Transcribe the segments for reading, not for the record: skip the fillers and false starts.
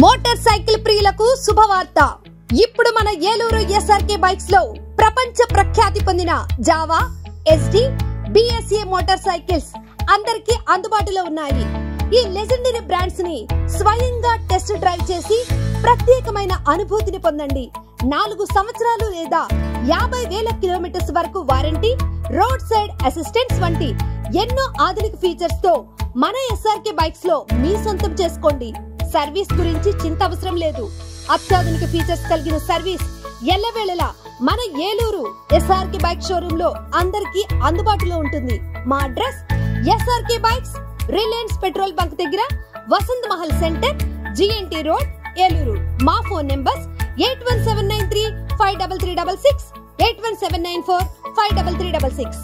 Motor cycle ప్రియులకు శుభవార్త. ఇప్పుడు మన ఏలూరు ఎస్ఆర్కే బైక్స్ లో ప్రపంచ ప్రఖ్యాతి పొందిన Java, SD, BSA motor cycles అందరికీ అందుబాటులో ఉన్నాయి. ఈ లెజెండరీ బ్రాండ్స్ ని స్వయంగా టెస్ట్ డ్రైవ్ చేసి ప్రత్యేకమైన అనుభూతిని పొందండి. 4 సంవత్సరాలు లేదా 50,000 కిలోమీటర్స్ వరకు వారంటీ, రోడ్ సైడ్ అసిస్టెంట్స్ వంటి ఎన్నో ఆధునిక ఫీచర్స్ తో మన ఎస్ఆర్కే బైక్స్ లో మీ సొంతం చేసుకోండి. సర్వీస్ గురించి చింత అవసరం లేదు. అత్యాధునిక ఫీచర్స్ కలిగిన సర్వీస్ ఎల్లవేళలా మన ఏలూరు ఎస్ఆర్కే బైక్ షోరూమ్ లో అందరికీ అందుబాటులో ఉంటుంది. మా address SRK bikes, Reliance petrol bunk దగ్గర, Vasant Mahal centre, GNT road, Eluru. మా phone numbers 8179353366, 8179453366.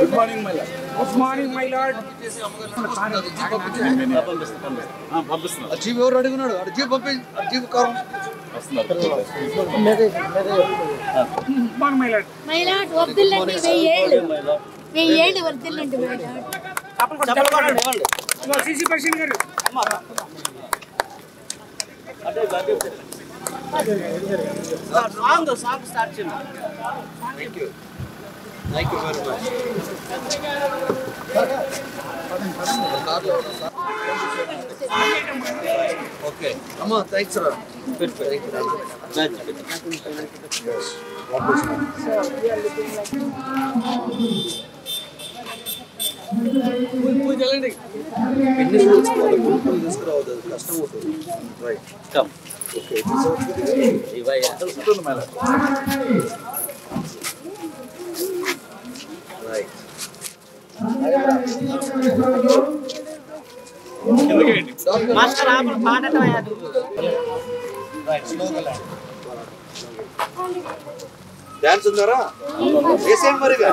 Good morning, my lord. Good morning, my lord. Achieve your ready to achieve achieve car. Good morning, my lord. My lord, వద్దులండి వెయ్యేళ్ళు వద్దులండి my lord. CC person గారు Song start చేయండి. Thank you very much. Okay. Amma, thanks sir. Good. Thank you. Yes. God bless you. Put jalandi. Fitness చేసుకోవాలి తీసుకురావద్దు కష్టం అవుతుంది. Right. Come. Okay. ఇవయ్యా తెలుస్తుంది madam. Right. Master ఆపల పాడటం అయ్యాదు. Right. Slow గా dance ఉందారా? వేసేం మరిగా.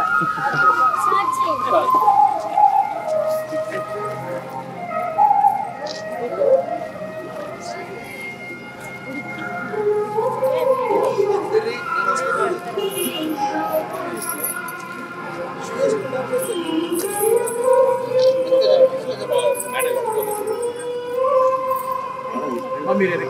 మీరు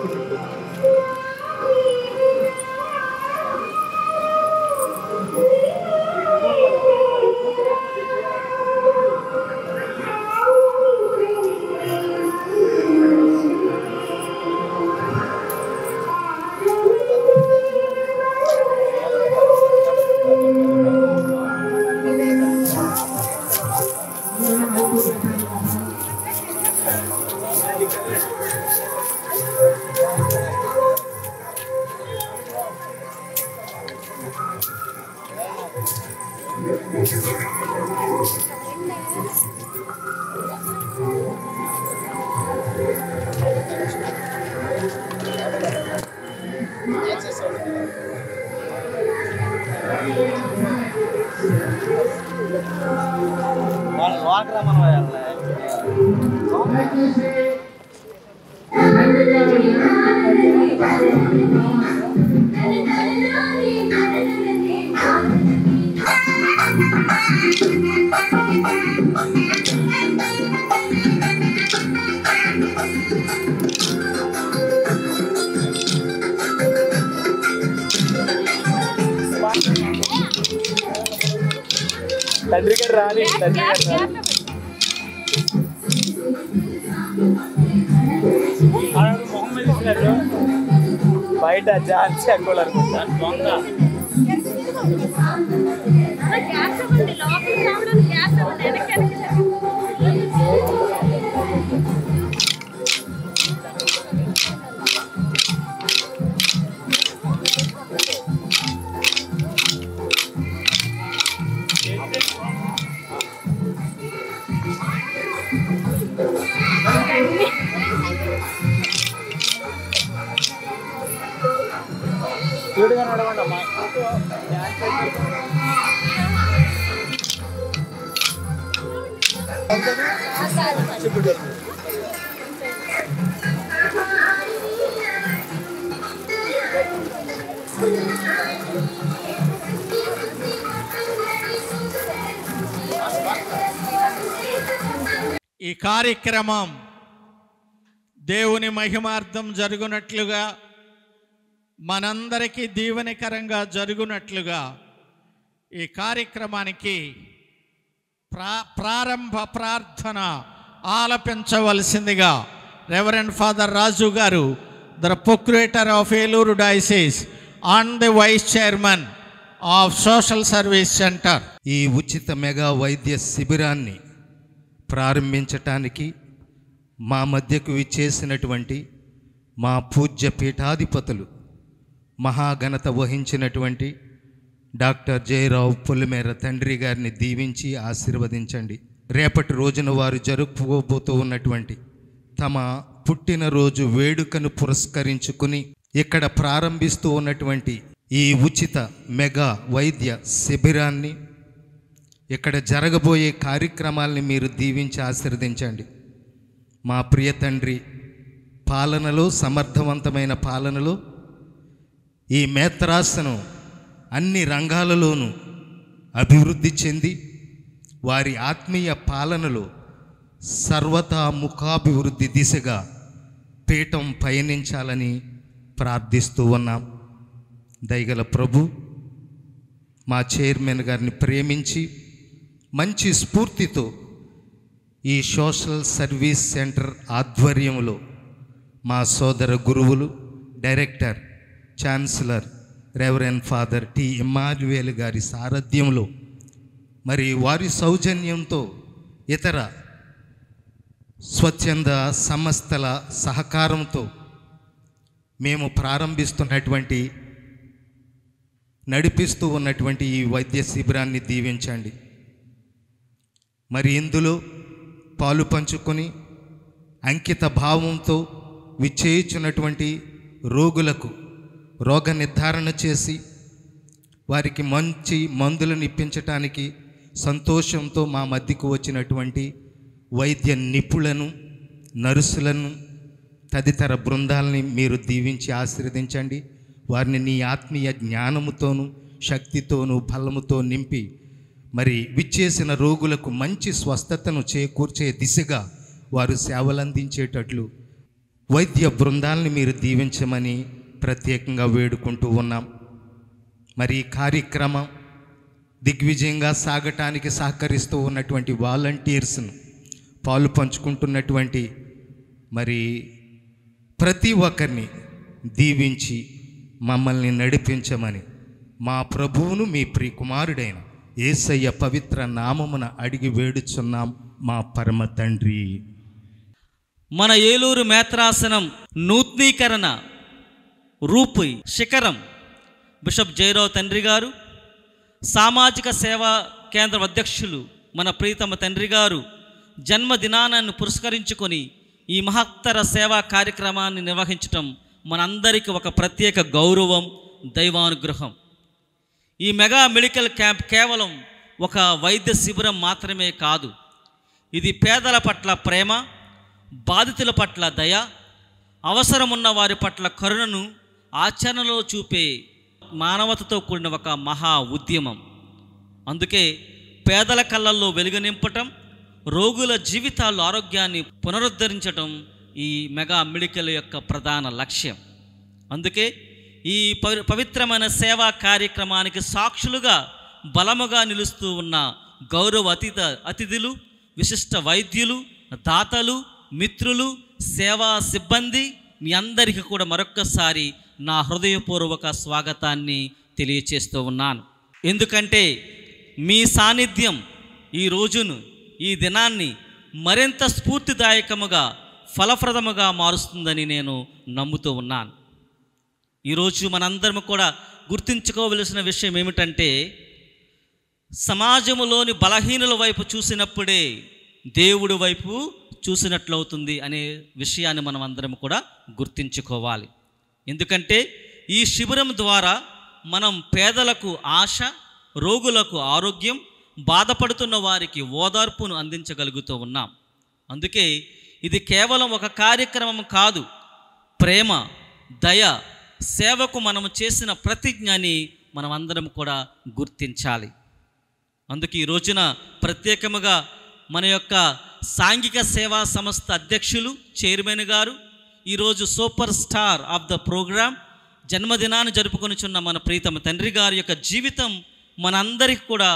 వాటర్ మనం తండ్రి గారు రాని తండ్రి గారు మొహమ్మద్ ఇచ్చినట్టు బయట జాన్సీ అక్కడ అనుకుంటా దొంగ చూడుగా నడవండి అమ్మా ఈ కార్యక్రమం దేవుని మహిమార్థం జరుగునట్లుగా మనందరికీ దీవెనకరంగా జరుగునట్లుగా ఈ కార్యక్రమానికి ప్రారంభ ప్రార్థన ఆలపించవలసిందిగా reverend father Raju garu, the procurator of Eluru diocese and the vice chairman of social service centre ఈ ఉచిత మెగా వైద్య శిబిరాన్ని ప్రారంభించటానికి మా మధ్యకు విచ్చేసినటువంటి మా పూజ్య పీఠాధిపతులు మహాఘనత వహించినటువంటి డాక్టర్ జయరావు పొలిమేర తండ్రి గారిని దీవించి ఆశీర్వదించండి. రేపటి రోజున వారు జరుపుకోబోతూ ఉన్నటువంటి తమ పుట్టినరోజు వేడుకను పురస్కరించుకుని ఇక్కడ ప్రారంభిస్తూ ఉన్నటువంటి ఈ ఉచిత మెగా వైద్య శిబిరాన్ని, ఇక్కడ జరగబోయే కార్యక్రమాల్ని మీరు దీవించి ఆశీర్వదించండి. మా ప్రియ తండ్రి పాలనలో, సమర్థవంతమైన పాలనలో ఈ మేత్రాసనం అన్ని రంగాలలోనూ అభివృద్ధి చెంది వారి ఆత్మీయ పాలనలో సర్వతాముఖాభివృద్ధి దిశగా పీఠం పయనించాలని ప్రార్థిస్తూ ఉన్నాం. దయగల ప్రభు మా చైర్మన్ గారిని ప్రేమించి మంచి స్ఫూర్తితో ఈ సోషల్ సర్వీస్ సెంటర్ ఆధ్వర్యంలో మా సోదర గురువులు, director, chancellor reverend father T Emmanuel గారి సారథ్యంలో, మరి వారి సౌజన్యంతో ఇతర స్వచ్ఛంద సంస్థల సహకారంతో మేము ప్రారంభిస్తున్నటువంటి, నడిపిస్తూ ఉన్నటువంటి ఈ వైద్య శిబిరాన్ని దీవించండి. మరి ఇందులో పాలు పంచుకొని అంకిత భావంతో విచ్చేయుచున్నటువంటి రోగులకు రోగ నిర్ధారణ చేసి వారికి మంచి మందులను ఇప్పించటానికి సంతోషంతో మా మధ్యకు వచ్చినటువంటి వైద్య నిపుణులను, నర్సులను, తదితర బృందాలని మీరు దీవించి ఆశీర్వదించండి. వారిని నీ ఆత్మీయ జ్ఞానముతోనూ శక్తితోనూ బలముతో నింపి మరి విచ్చేసిన రోగులకు మంచి స్వస్థతను చేకూర్చే దిశగా వారు సేవలందించేటట్లు వైద్య బృందాలని మీరు దీవించమని ప్రత్యేకంగా వేడుకుంటూ ఉన్నాం. మరి ఈ కార్యక్రమం దిగ్విజయంగా సాగటానికి సహకరిస్తూ ఉన్నటువంటి వాలంటీర్స్ను, పాలు పంచుకుంటున్నటువంటి మరి ప్రతి ఒక్కరిని దీవించి మమ్మల్ని నడిపించమని మా ప్రభువును మీ ప్రియకుమారుడైన యేసయ్య పవిత్ర నామమున అడిగి వేడుచున్నాం మా పరమ తండ్రి. మన ఏలూరు మేత్రాసనం నూతనీకరణ రూపు శిఖరం బిషప్ జయరావు తండ్రి గారు, సామాజిక సేవా కేంద్రం అధ్యక్షులు మన ప్రీతమ తండ్రి గారు జన్మదినాన్ని పురస్కరించుకొని ఈ మహత్తర సేవా కార్యక్రమాన్ని నిర్వహించటం మనందరికీ ఒక ప్రత్యేక గౌరవం, దైవానుగ్రహం. ఈ మెగా మెడికల్ క్యాంప్ కేవలం ఒక వైద్య శిబిరం మాత్రమే కాదు. ఇది పేదల పట్ల ప్రేమ, బాధితుల పట్ల దయ, అవసరమున్న వారి పట్ల కరుణను ఆచరణలో చూపే మానవతతో కూడిన ఒక మహా ఉద్యమం. అందుకే పేదల కళ్ళల్లో వెలుగు నింపటం, రోగుల జీవితాల్లో ఆరోగ్యాన్ని పునరుద్ధరించటం ఈ మెగా మెడికల్ యొక్క ప్రధాన లక్ష్యం. అందుకే ఈ పవిత్రమైన సేవా కార్యక్రమానికి సాక్షులుగా బలముగా నిలుస్తూ ఉన్న గౌరవ అతిథులు, విశిష్ట వైద్యులు, దాతలు, మిత్రులు, సేవా సిబ్బంది, మీ అందరికీ కూడా మరొక్కసారి నా హృదయపూర్వక స్వాగతాన్ని తెలియచేస్తూ ఉన్నాను. ఎందుకంటే మీ సాన్నిధ్యం ఈ రోజును, ఈ దినాన్ని మరింత స్ఫూర్తిదాయకముగా, ఫలప్రదముగా మారుస్తుందని నేను నమ్ముతూ ఉన్నాను. ఈరోజు మనందరం కూడా గుర్తుంచుకోవలసిన విషయం ఏమిటంటే, సమాజంలోని బలహీనుల వైపు చూసినప్పుడే దేవుడి వైపు చూసినట్లవుతుంది అనే విషయాన్ని మనం అందరం కూడా గుర్తుంచుకోవాలి. ఎందుకంటే ఈ శిబిరం ద్వారా మనం పేదలకు ఆశ, రోగులకు ఆరోగ్యం, బాధపడుతున్న వారికి ఓదార్పును అందించగలుగుతూ ఉన్నాం. అందుకే ఇది కేవలం ఒక కార్యక్రమం కాదు, ప్రేమ, దయ, సేవకు మనము చేసిన ప్రతిజ్ఞని మనం అందరం కూడా గుర్తించాలి. అందుకే ఈ రోజున ప్రత్యేకముగా మన యొక్క సాంఘిక సేవా సంస్థ అధ్యక్షులు, చైర్మన్ గారు, ఈరోజు super star of the programme జన్మదినాన్ని జరుపుకొనిచున్న మన ప్రీతమ తండ్రి గారి యొక్క జీవితం మనందరికి కూడా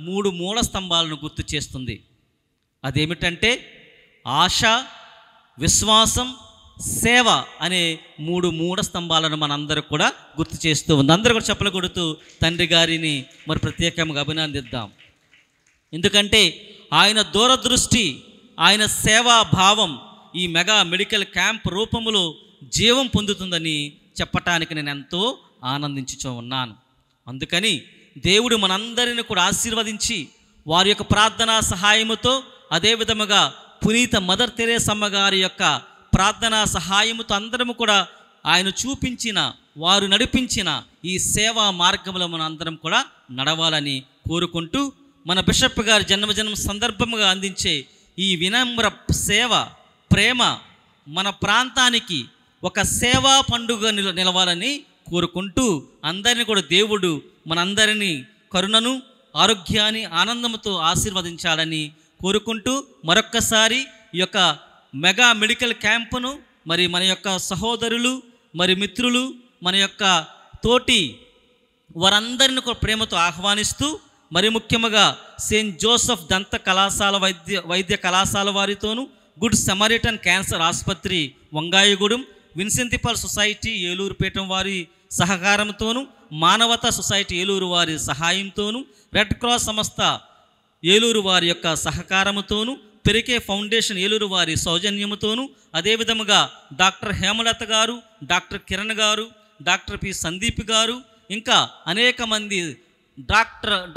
3 మూల స్తంభాలను గుర్తు చేస్తుంది. అదేమిటంటే ఆశ, విశ్వాసం, సేవ అనే 3 మూల స్తంభాలను మనందరికి కూడా గుర్తు చేస్తూ ఉంది. అందరూ కూడా చప్పలు కొడుతూ తండ్రి గారిని మరి ప్రత్యేకంగా అభినందిద్దాం. ఎందుకంటే ఆయన దూరదృష్టి, ఆయన సేవా భావం ఈ మెగా మెడికల్ క్యాంప్ రూపంలో జీవం పొందుతుందని చెప్పటానికి నేను ఎంతో ఆనందించుచూ ఉన్నాను. అందుకని దేవుడు మనందరిని కూడా ఆశీర్వదించి వారి యొక్క ప్రార్థనా సహాయముతో, అదేవిధముగా పునీత మదర్ తెరేసమ్మ గారి యొక్క ప్రార్థనా సహాయముతో అందరము కూడా ఆయన చూపించిన, వారు నడిపించిన ఈ సేవా మార్గంలో మన అందరం కూడా నడవాలని కోరుకుంటూ, మన బిషప్ గారి జన్మదినం సందర్భముగా అందించే ఈ వినమ్ర సేవ, ప్రేమ మన ప్రాంతానికి ఒక సేవా పండుగ నిలవాలని కోరుకుంటూ, అందరినీ కూడా దేవుడు మనందరినీ కరుణను, ఆరోగ్యాన్ని, ఆనందంతో ఆశీర్వదించాలని కోరుకుంటూ, మరొక్కసారి ఈ యొక్క మెగా మెడికల్ క్యాంపును మరి మన యొక్క సహోదరులు, మరి మిత్రులు, మన యొక్క తోటి వారందరిని కూడా ప్రేమతో ఆహ్వానిస్తూ, మరి ముఖ్యంగా సెయింట్ జోసెఫ్ దంత కళాశాల వైద్య కళాశాల వారితోనూ, గుడ్ సమరిటన్ క్యాన్సర్ ఆసుపత్రి వంగాయగూడెం, విన్సెంటిపల్ సొసైటీ ఏలూరుపేటం వారి సహకారంతోనూ, మానవతా సొసైటీ ఏలూరు వారి సహాయంతోనూ, రెడ్ క్రాస్ సంస్థ ఏలూరు వారి యొక్క సహకారముతోనూ, పెరికే ఫౌండేషన్ ఏలూరు వారి సౌజన్యముతోనూ, అదేవిధముగా డాక్టర్ హేమలత గారు, డాక్టర్ కిరణ్ గారు, డాక్టర్ పి సందీప్ గారు, ఇంకా అనేక మంది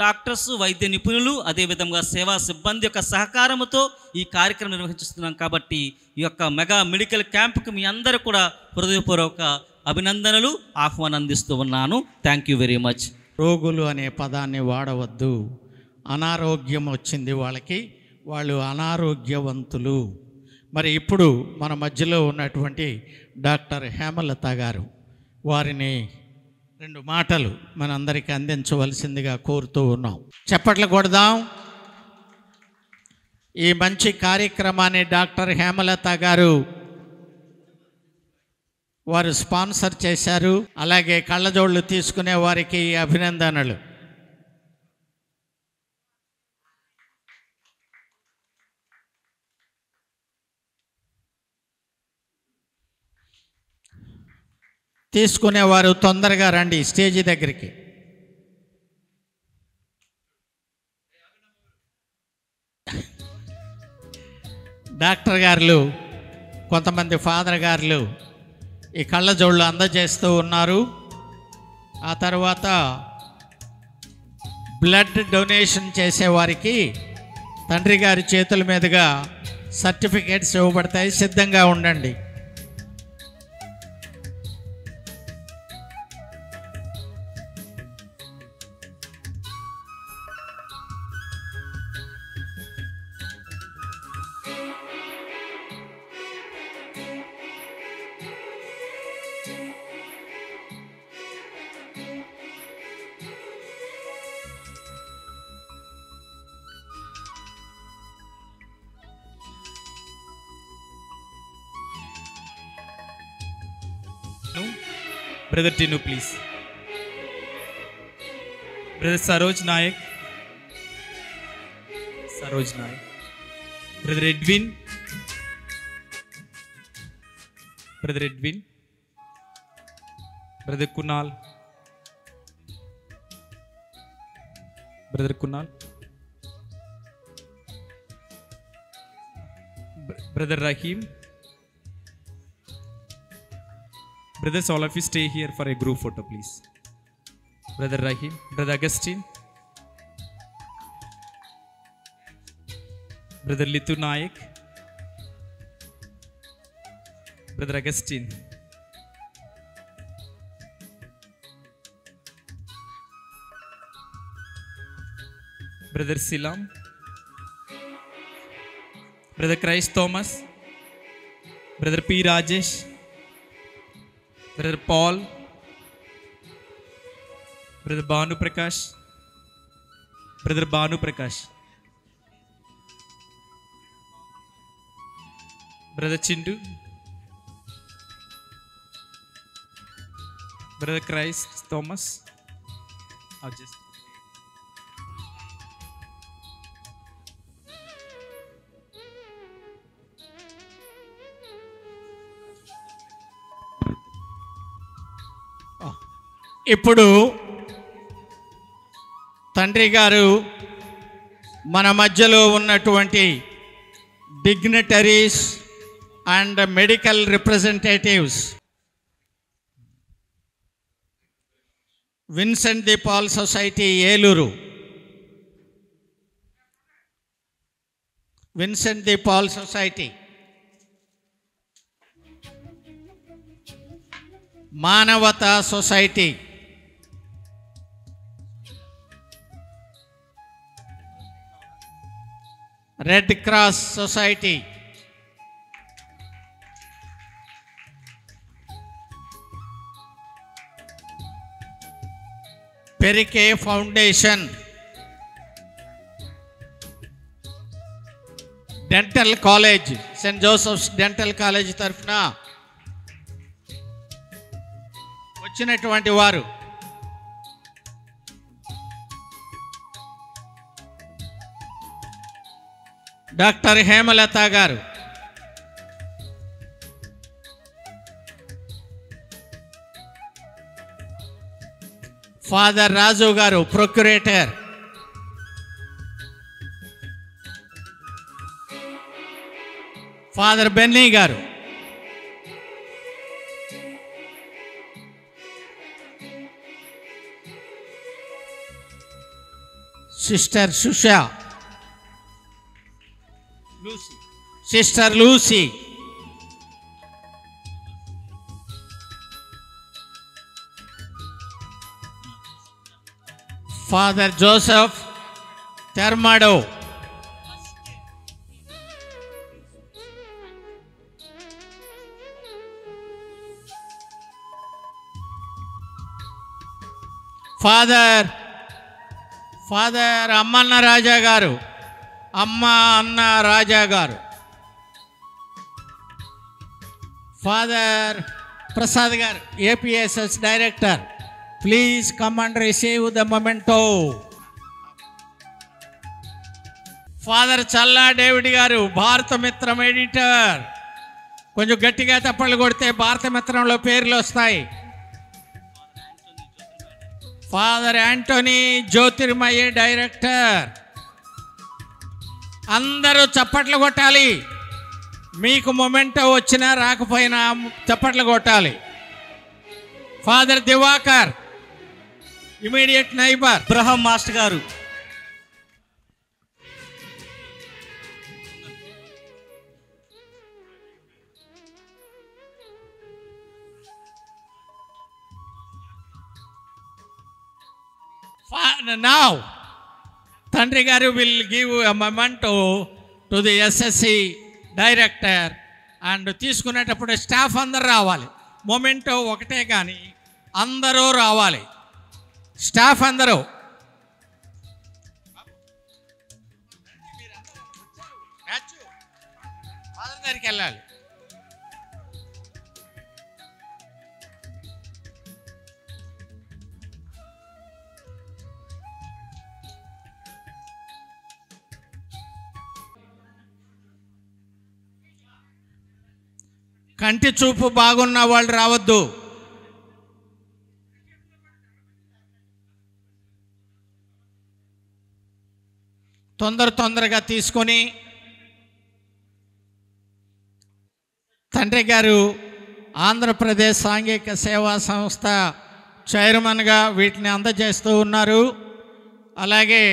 డాక్టర్స్, వైద్య నిపుణులు, అదేవిధంగా సేవా సిబ్బంది యొక్క సహకారంతో ఈ కార్యక్రమం నిర్వహిస్తున్నాం. కాబట్టి ఈ యొక్క మెగా మెడికల్ క్యాంప్కి మీ అందరూ కూడా హృదయపూర్వక అభినందనలు, ఆహ్వానం అందిస్తూ ఉన్నాను. Thank you very much. రోగులు అనే పదాన్ని వాడవద్దు. అనారోగ్యం వచ్చింది వాళ్ళకి, వాళ్ళు అనారోగ్యవంతులు. మరి ఇప్పుడు మన మధ్యలో ఉన్నటువంటి డాక్టర్ హేమలత గారు, వారిని 2 మాటలు మనందరికీ అందించవలసిందిగా కోరుతూ ఉన్నాం. చప్పట్లు కొడదాం. ఈ మంచి కార్యక్రమాన్ని డాక్టర్ హేమలత గారు వారు స్పాన్సర్ చేశారు. అలాగే కళ్ళజోళ్ళు తీసుకునే వారికి అభినందనలు. తీసుకునేవారు తొందరగా రండి స్టేజీ దగ్గరికి. డాక్టర్ గారులు, కొంతమంది ఫాదర్ గారులు ఈ కళ్ళజోళ్ళు అందజేస్తూ ఉన్నారు. ఆ తర్వాత బ్లడ్ డొనేషన్ చేసేవారికి తండ్రి గారి చేతుల మీదుగా సర్టిఫికేట్స్ ఇవ్వబడతాయి. సిద్ధంగా ఉండండి. Brother Tinu, please. Brother Saroj Nayak. Brother Edwin. Brother Kunal. Brother Rahim. Brothers, all of you stay here for a group photo, please. Brother Rahim, Brother Augustine, Brother Litu Nayak, Brother Augustine, Brother Silam, Brother Christ Thomas, Brother P. Rajesh, Brother Paul, Brother Banu Prakash, Brother Chindu, Brother Christ Thomas. ఇప్పుడు తండ్రి గారు మన మధ్యలో ఉన్నటువంటి dignitaries and medical representatives Vincent de Paul society Eluru, Vincent de Paul society, Manavata society, red cross society, Perike foundation, dental college, Saint Joseph's dental college తరఫున వచ్చినటువంటి వారు doctor Hemalatha garu, father Raju garu procurator, father Benny garu, sister Susha, sister Lucy, father Joseph తెర్మాడో, father Ammanna Raja garu, Anna Raja garu, father Prasad garu APSS director, please come and receive the memento. Father Challa David గారు భారత మిత్రం editor, కొంచెం గట్టిగా తప్పలు కొడితే భారత మిత్రంలో పేర్లు వస్తాయి. Father Antony Jyothirmaya director. అందరూ చప్పట్లు కొట్టాలి. మీకు మొమెంటో వచ్చినా రాకపోయినా చప్పట్లు కొట్టాలి. Father Divakar immediate neighbour. Abraham master గారు Now, Tandri Garu will give a memento to the SSC director and తీసుకునేటప్పుడు స్టాఫ్ అందరూ రావాలి. మొమెంటో ఒకటే కానీ అందరూ రావాలి. స్టాఫ్ అందరూ ఫాదర్ గారికి వెళ్ళాలి. కంటి చూపు బాగున్న వాళ్ళు రావద్దు. తొందరగా తీసుకొని తండ్రి గారు ఆంధ్రప్రదేశ్ సాంఘిక సేవా సంస్థ చైర్మన్గా వీటిని అందజేస్తూ ఉన్నారు. అలాగే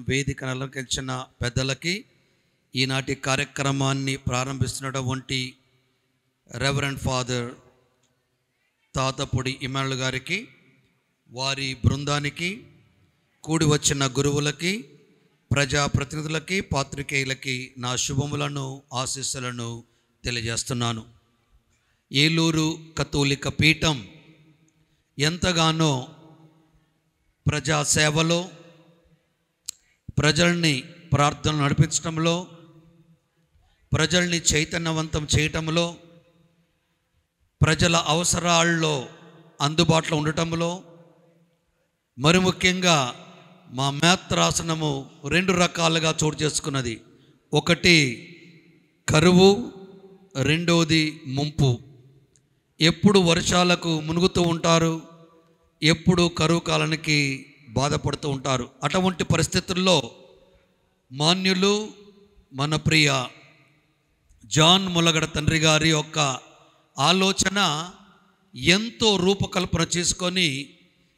వేదికను అలంకరించిన పెద్దలకి, ఈనాటి కార్యక్రమాన్ని ప్రారంభిస్తున్నటువంటి రెవరెండ్ ఫాదర్ తాతపూడి ఇమానుయేల్ గారికి, వారి బృందానికి, కూడి వచ్చిన గురువులకి, ప్రజాప్రతినిధులకి, పాత్రికేయులకి నా శుభములను, ఆశీస్సులను తెలియజేస్తున్నాను. ఏలూరు కథోలిక పీఠం ఎంతగానో ప్రజాసేవలో, ప్రజల్ని ప్రార్థనలు నడిపించడంలో, ప్రజల్ని చైతన్యవంతం చేయటంలో, ప్రజల అవసరాల్లో అందుబాటులో ఉండటంలో, మరి ముఖ్యంగా మా మేత్రాసనము 2 రకాలుగా చోటు చేసుకున్నది. ఒకటి కరువు, రెండోది ముంపు. ఎప్పుడు వర్షాలకు మునుగుతూ ఉంటారు, ఎప్పుడు కరువు కాలానికి బాధపడుతూ ఉంటారు. అటువంటి పరిస్థితుల్లో మాన్యులు మన ప్రియ జాన్ ములగడ తండ్రి గారి యొక్క ఆలోచన ఎంతో రూపకల్పన చేసుకొని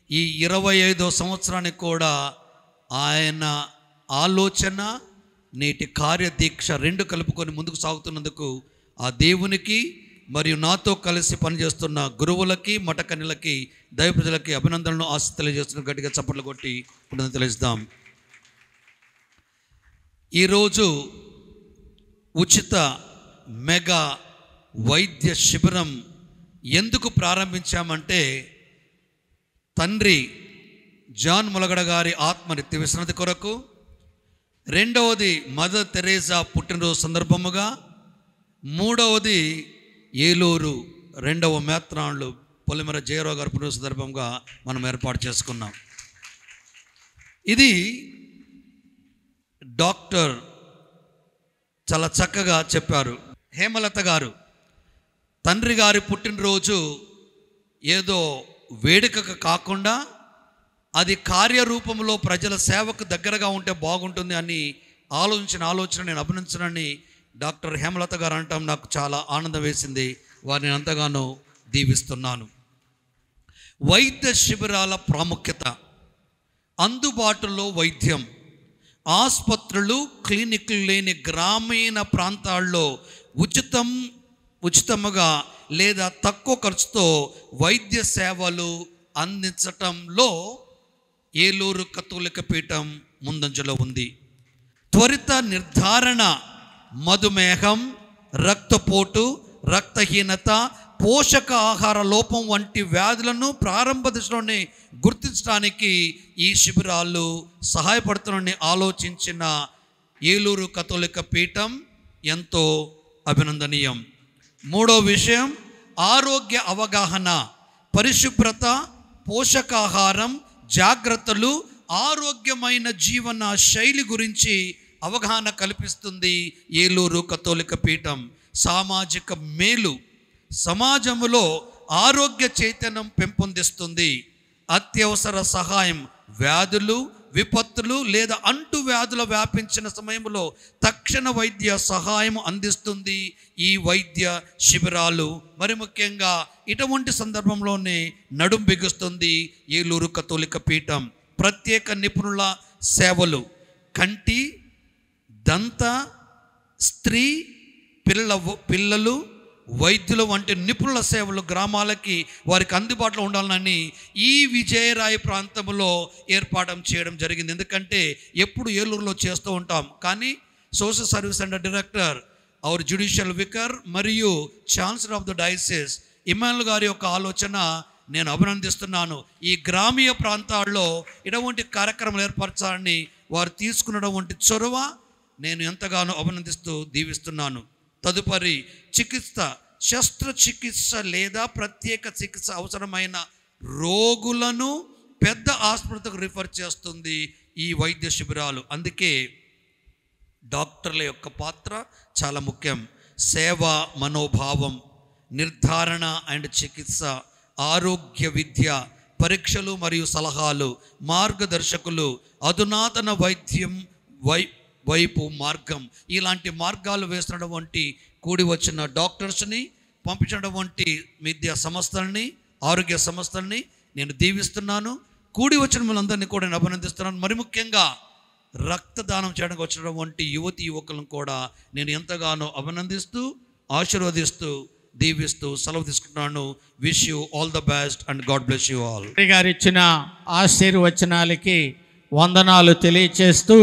ఈ 25వ సంవత్సరానికి కూడా ఆయన ఆలోచన, నేటి కార్యదీక్ష 2 కలుపుకొని ముందుకు సాగుతున్నందుకు ఆ దేవునికి మరియు నాతో కలిసి పనిచేస్తున్న గురువులకి, మఠకన్యలకి, దైవ ప్రజలకి అభినందనలు, ఆశ తెలియజేస్తున్న గట్టిగా చప్పట్లు కొట్టి తెలియజేద్దాం. ఈరోజు ఉచిత మెగా వైద్య శిబిరం ఎందుకు ప్రారంభించామంటే, తండ్రి జాన్ ములగడ గారి ఆత్మ నిత్య విశ్రాంతి కొరకు, రెండవది మదర్ తెరేసా పుట్టినరోజు సందర్భముగా, మూడవది ఏలూరు 2వ మేత్రాన్లు పొలిమర జయరావు గారి పుట్టినరోజు సందర్భంగా మనం ఏర్పాటు చేసుకున్నాం. ఇది డాక్టర్ చాలా చక్కగా చెప్పారు. హేమలత గారు, తండ్రి గారి పుట్టినరోజు ఏదో వేడుకకు కాకుండా అది కార్యరూపంలో ప్రజల సేవకు దగ్గరగా ఉంటే బాగుంటుంది అని ఆలోచన నేను అభినందించనని డాక్టర్ హేమలత గారు అంటాం. నాకు చాలా ఆనందం వేసింది. వారిని అంతగానో దీవిస్తున్నాను. వైద్య శిబిరాల ప్రాముఖ్యత, అందుబాటులో వైద్యం, ఆసుపత్రులు, క్లినిక్లు లేని గ్రామీణ ప్రాంతాల్లో ఉచితముగా లేదా తక్కువ ఖర్చుతో వైద్య సేవలు అందించటంలో ఏలూరు కథోలిక పీఠం ముందంజలో ఉంది. త్వరిత నిర్ధారణ, మధుమేహం, రక్తపోటు, రక్తహీనత, పోషక ఆహార లోపం వంటి వ్యాధులను ప్రారంభ దశలోనే గుర్తించడానికి ఈ శిబిరాలు సహాయపడుతున్నాయని ఆలోచించిన ఏలూరు కథోలిక పీఠం ఎంతో అభినందనీయం. మూడో విషయం, ఆరోగ్య అవగాహన, పరిశుభ్రత, పోషకాహారం, జాగ్రత్తలు, ఆరోగ్యమైన జీవన శైలి గురించి అవగాహన కల్పిస్తుంది ఏలూరు కథోలిక పీఠం. సామాజిక మేలు, సమాజంలో ఆరోగ్య చైతన్యం పెంపొందిస్తుంది. అత్యవసర సహాయం, వ్యాధులు, విపత్తులు లేదా అంటువ్యాధుల వ్యాపించిన సమయంలో తక్షణ వైద్య సహాయం అందిస్తుంది ఈ వైద్య శిబిరాలు. మరి ముఖ్యంగా ఇటువంటి సందర్భంలోనే నడుం బిగుస్తుంది ఏలూరు కథోలిక పీఠం. ప్రత్యేక నిపుణుల సేవలు, కంటి, దంత, స్త్రీ, పిల్లలు, వైద్యుల వంటి నిపుణుల సేవలు గ్రామాలకి వారికి అందుబాటులో ఉండాలని ఈ విజయరాయి ప్రాంతంలో ఏర్పాటు చేయడం జరిగింది. ఎందుకంటే ఎప్పుడు ఏలూరులో చేస్తూ ఉంటాం, కానీ social service centre director, our judicial vicar మరియు chancellor of the diocese Emmanuel గారి యొక్క ఆలోచన నేను అభినందిస్తున్నాను. ఈ గ్రామీణ ప్రాంతాల్లో ఇటువంటి కార్యక్రమాలు ఏర్పరచాలని వారు తీసుకున్నటువంటి చొరవ నేను ఎంతగానో అభినందిస్తూ దీవిస్తున్నాను. తదుపరి శస్త్రచికిత్స లేదా ప్రత్యేక చికిత్స అవసరమైన రోగులను పెద్ద ఆసుపత్రికి రిఫర్ చేస్తుంది ఈ వైద్య శిబిరాలు. అందుకే డాక్టర్ల యొక్క పాత్ర చాలా ముఖ్యం. సేవా మనోభావం, నిర్ధారణ అండ్ చికిత్స, ఆరోగ్య విద్య, పరీక్షలు మరియు సలహాలు, మార్గదర్శకులు, అధునాతన వైద్యం వైపు మార్గం, ఇలాంటి మార్గాలు వేస్తున్నటువంటి కూడి వచ్చిన డాక్టర్స్ని, పంపించినటువంటి విద్యా సంస్థల్ని, ఆరోగ్య సంస్థల్ని నేను దీవిస్తున్నాను. కూడి వచ్చిన వాళ్ళందరినీ కూడా నేను అభినందిస్తున్నాను. మరి ముఖ్యంగా రక్తదానం చేయడానికి వచ్చినటువంటి యువతి యువకులను కూడా నేను ఎంతగానో అభినందిస్తూ, ఆశీర్వదిస్తూ, దీవిస్తూ సెలవు తీసుకుంటున్నాను. Wish you all the best and God bless you all. గారు ఇచ్చిన ఆశీర్వచనాలకి వందనాలు తెలియచేస్తూ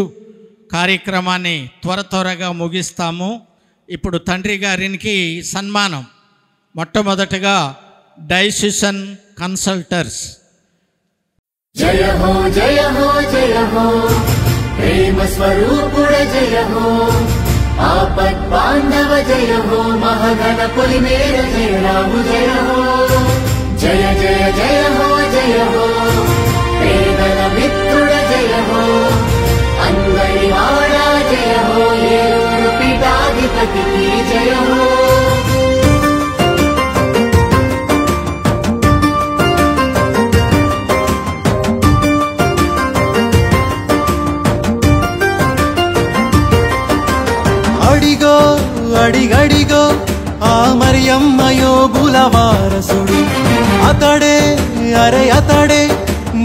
కార్యక్రమాన్ని త్వరగా ముగిస్తాము. ఇప్పుడు తండ్రి గారికి సన్మానం. మొట్టమొదటగా డైసిషన్ కన్సల్టర్స్. జయ హో జయ హో జయ హో ప్రేమ స్వరూపుడ జయ హో ఆపద్ బాంధవ జయ హో మహగణ పొలిమేర జయ రాము జయ హో జయ జయ జయ హో జయ హో పేదల మిత్రుడ జయ హో అందరి వాడా జయ హో ఏలూరు పీఠాధిపతికి జయ హో. అడిగో అడిగడిగో ఆ మరియమ్మ యోగుల వారసుడు, అతడే అరే అతడే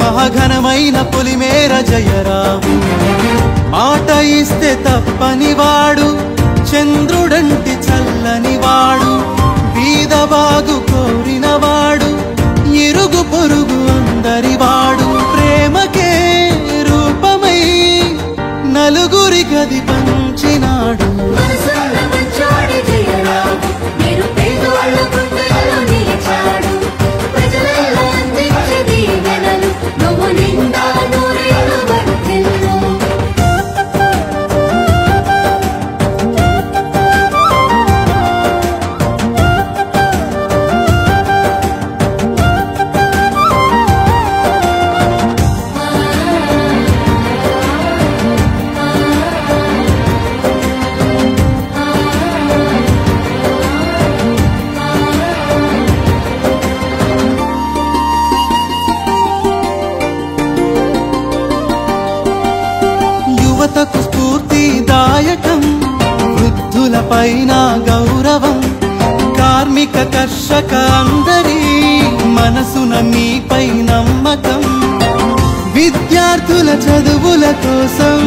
మహాఘనమైన పొలిమేర జయరాము. మాట ఇస్తే తప్పని వాడు, చంద్రుడంటి చల్లని వాడు, బీద బాగు కోరిన వాడు, ఇరుగు పొరుగు అందరి వాడు, ప్రేమకే రూపమై నలుగురి గది పంచినాడు. యువతకు స్ఫూర్తిదాయకం, వృద్ధులపైన గౌరవం, కార్మిక కర్షక అందరి మనసున మీపై నమ్మకం. విద్యార్థుల చదువుల కోసం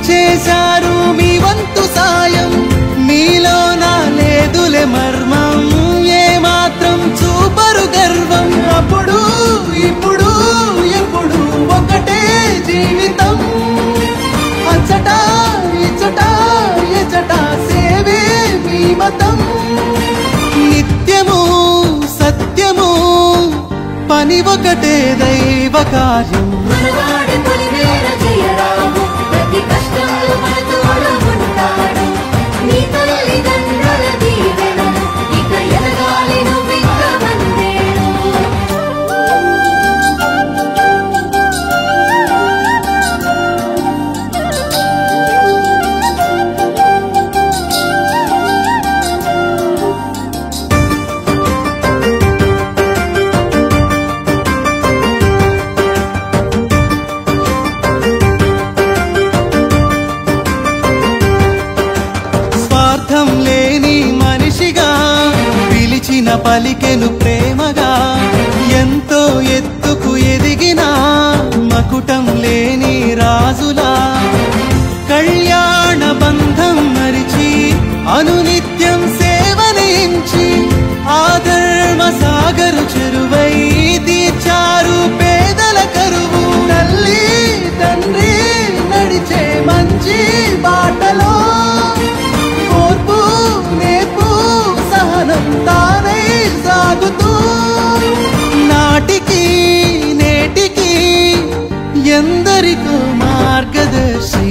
చేశారు మీ వంతు సాయం, మీలోన లేదులే మర్మం, ఏ మాత్రం చూపరు గర్వం. అప్పుడు ఇప్పుడు ఎప్పుడు ఒకటే జీవితం, అచ్చట ఇచ్చట ఎచ్చట సేవే మీ మతం. నిత్యము సత్యము పని ఒకటే దైవ కార్యం. పలికెను ప్రేమగా, ఎంతో ఎత్తుకు ఎదిగిన మకుటం లేని రాజులా, కళ్యాణ బంధం మరిచి అనునిత్యం సేవలించి ఆధర్మ సాగరు చెరువై తీర్చారు పేదల కరువు. తల్లి తండ్రి నడిచే మంచి బాటలో ఓర్పు నేర్పు సహనం తానై సాగుతూ నాటికి నేటికి ఎందరికో మార్గదర్శి.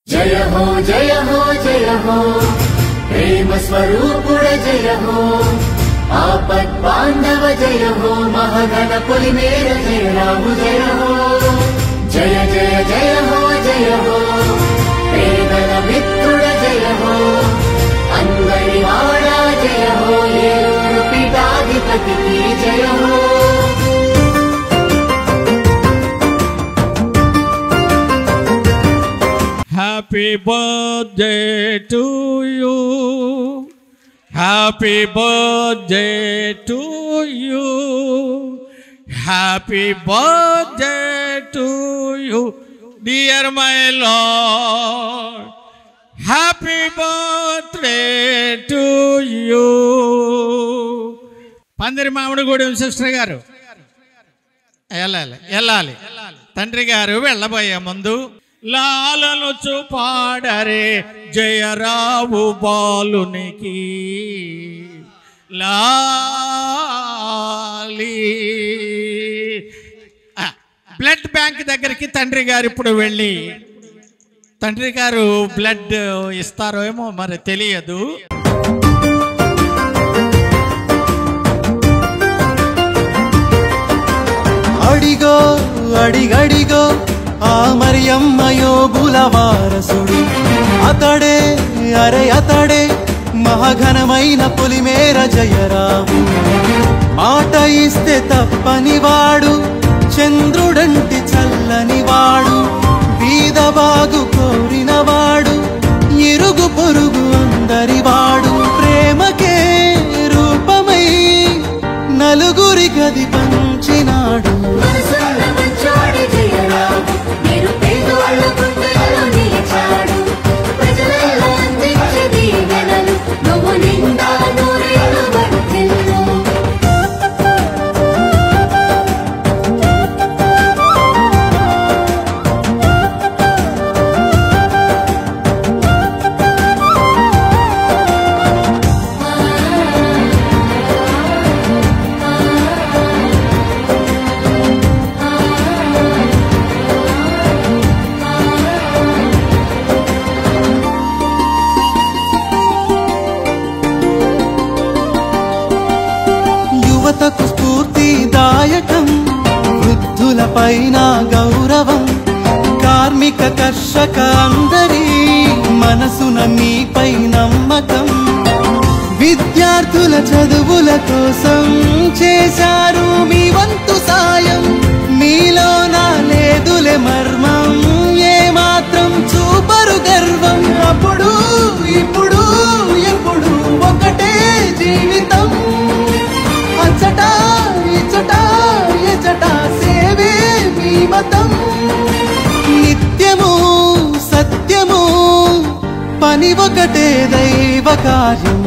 जय हो जय हो जय हो प्रेम स्वरूपुड जय हो आपत् बांधव जय हो महगण पुलिमेर जय राम जय हो जय जय जय हो पेदल मित्रुड जय हो अंगरिवाड़ा जय हो ఏలూరు పీఠాధిపతి जय हो. Happy birthday to you. Happy birthday to you. Happy birthday to you, dear my Lord. Happy birthday to you. పందిరి మామిడిగూడెం సిస్టర్ గారు వెళ్ళాలి. తండ్రి గారు వెళ్ళబోయే ముందు లాలను చూపాడరే జయరావు బాలునికి లాలి. బ్లడ్ బ్యాంక్ దగ్గరికి తండ్రి గారు ఇప్పుడు వెళ్ళి తండ్రి గారు బ్లడ్ ఇస్తారో ఏమో మరి తెలియదు. అడిగో అడిగడిగో ఆ మరియమ్మ యోగుల వారసుడు అతడే అతడే మహాఘనమైన పులిమేర జయరావు. మాట ఇస్తే తప్పని వాడు చంద్రుడంటి చల్లని వాడు బీద బాగు కోరిన వాడు ఇరుగు పొరుగు అందరి వాడు ప్రేమకే రూపమై నలుగురి గది పంచినాడు. యువతకు స్ఫూర్తిదాయకం వృద్ధులపైన గౌరవం కార్మిక కర్షక అందరి మనసున మీపై నమ్మకం విద్యార్థుల చదువుల కోసం చేశారు మీ వంతు సాయం మీలో నా లేదులే మర్మం ఏమాత్రం చూపరు గర్వం అప్పుడు ఇప్పుడు ఎప్పుడు ఒకటే జీవితం అచ్చట ఇచ్చట ఎచ్చట సేవే మీ మతం నిత్యము సత్యము పని ఒకటే దైవ కార్యం.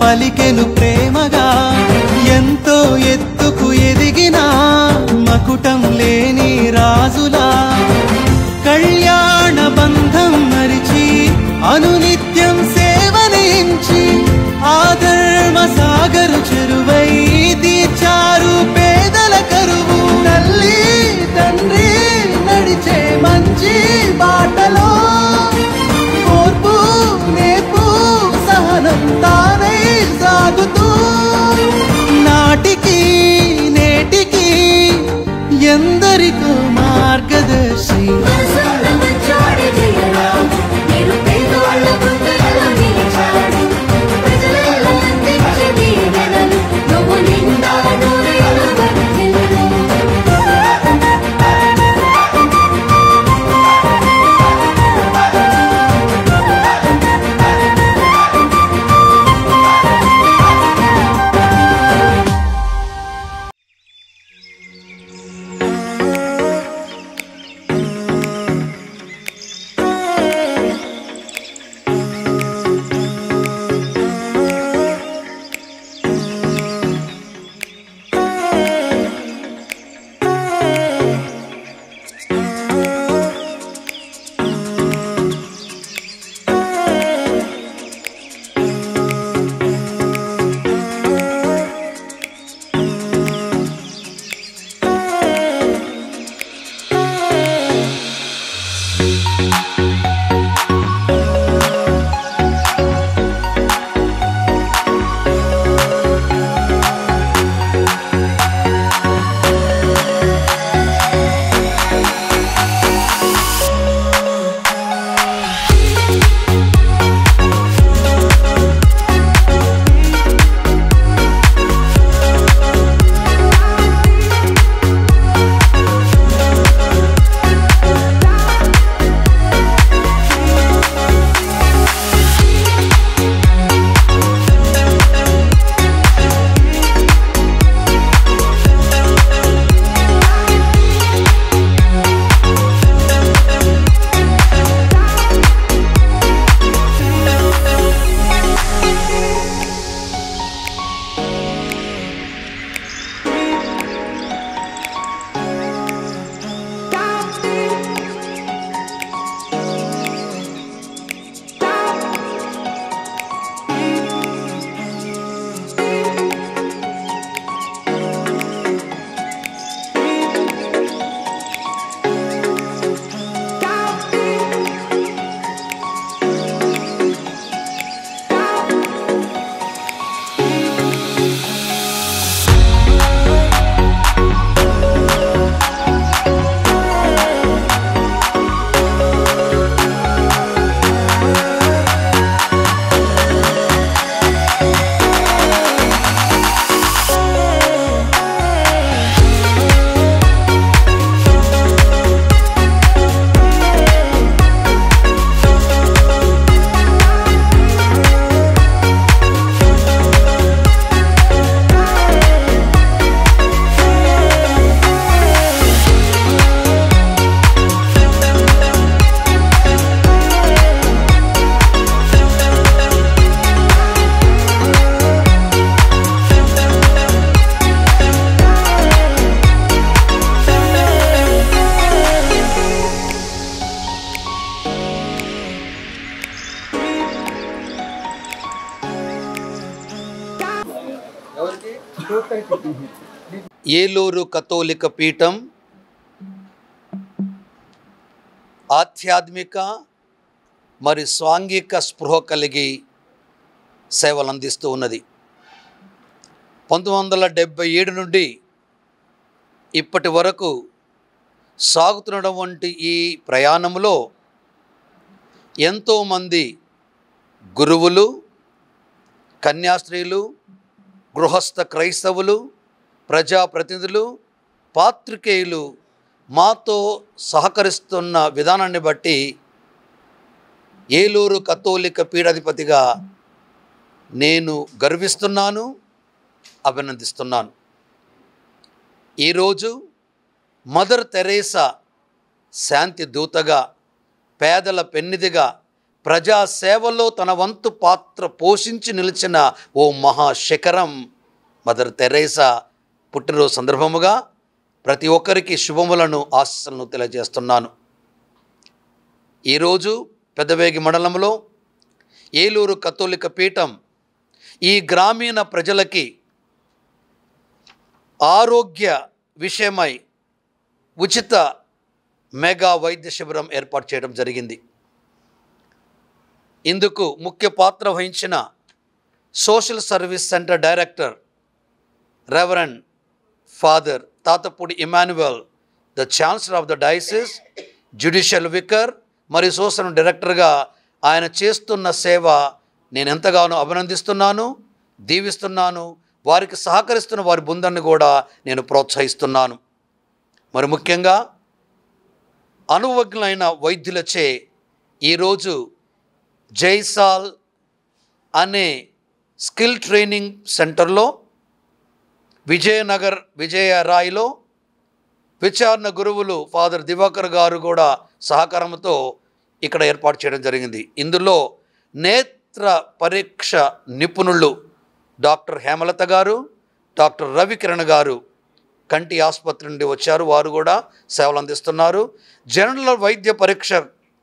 పలికెను ప్రేమగా ఎంతో ఎత్తుకు ఎదిగిన మకుటం లేని రాజులా కళ్యాణ బంధం మరిచి అనునిత్య ఏలూరు కథోలిక పీఠం ఆధ్యాత్మిక మరియు సాంఘిక స్పృహ కలిగి సేవలు అందిస్తూ ఉన్నది. 1977 నుండి ఇప్పటి వరకు సాగుతున్నటువంటి ఈ ప్రయాణంలో ఎంతోమంది గురువులు, కన్యాస్త్రీలు, గృహస్థ క్రైస్తవులు, ప్రజాప్రతినిధులు, పాత్రికేయులు మాతో సహకరిస్తున్న విధానాన్ని బట్టి ఏలూరు కథోలిక పీఠాధిపతిగా నేను గర్విస్తున్నాను, అభినందిస్తున్నాను. ఈరోజు మదర్ తెరేసా శాంతి దూతగా, పేదల పెన్నిదిగా, ప్రజాసేవలో తన వంతు పాత్ర పోషించి నిలిచిన ఓ మహాశిఖరం మదర్ తెరేసా పుట్టినరోజు సందర్భముగా ప్రతి ఒక్కరికి శుభములను, ఆశీస్సులను తెలియజేస్తున్నాను. ఈరోజు పెద్దవేగి మండలంలో ఏలూరు కథోలిక పీఠం ఈ గ్రామీణ ప్రజలకి ఆరోగ్య విషయమై ఉచిత మెగా వైద్య శిబిరం ఏర్పాటు చేయడం జరిగింది. ఇందుకు ముఖ్య పాత్ర వహించిన social service centre director reverend father Tatapudi Emmanuel, the chancellor of the diocese, judicial vicar మరియు సోషల్ డైరెక్టర్గా ఆయన చేస్తున్న సేవ నేను ఎంతగానో అభినందిస్తున్నాను, దీవిస్తున్నాను. వారికి సహకరిస్తున్న వారి బృందాన్ని కూడా నేను ప్రోత్సహిస్తున్నాను. మరి ముఖ్యంగా అనుభవజ్ఞులైన వైద్యులచే ఈరోజు జైసాల్ అనే స్కిల్ ట్రైనింగ్ సెంటర్లో విజయనగర్ విజయరాయిలో విచారణ గురువులు ఫాదర్ దివాకర్ గారు కూడా సహకారంతో ఇక్కడ ఏర్పాటు చేయడం జరిగింది. ఇందులో నేత్ర పరీక్ష నిపుణులు డాక్టర్ హేమలత గారు, డాక్టర్ రవికిరణ్ గారు కంటి ఆసుపత్రి నుండి వచ్చారు. వారు కూడా సేవలు అందిస్తున్నారు. జనరల్ వైద్య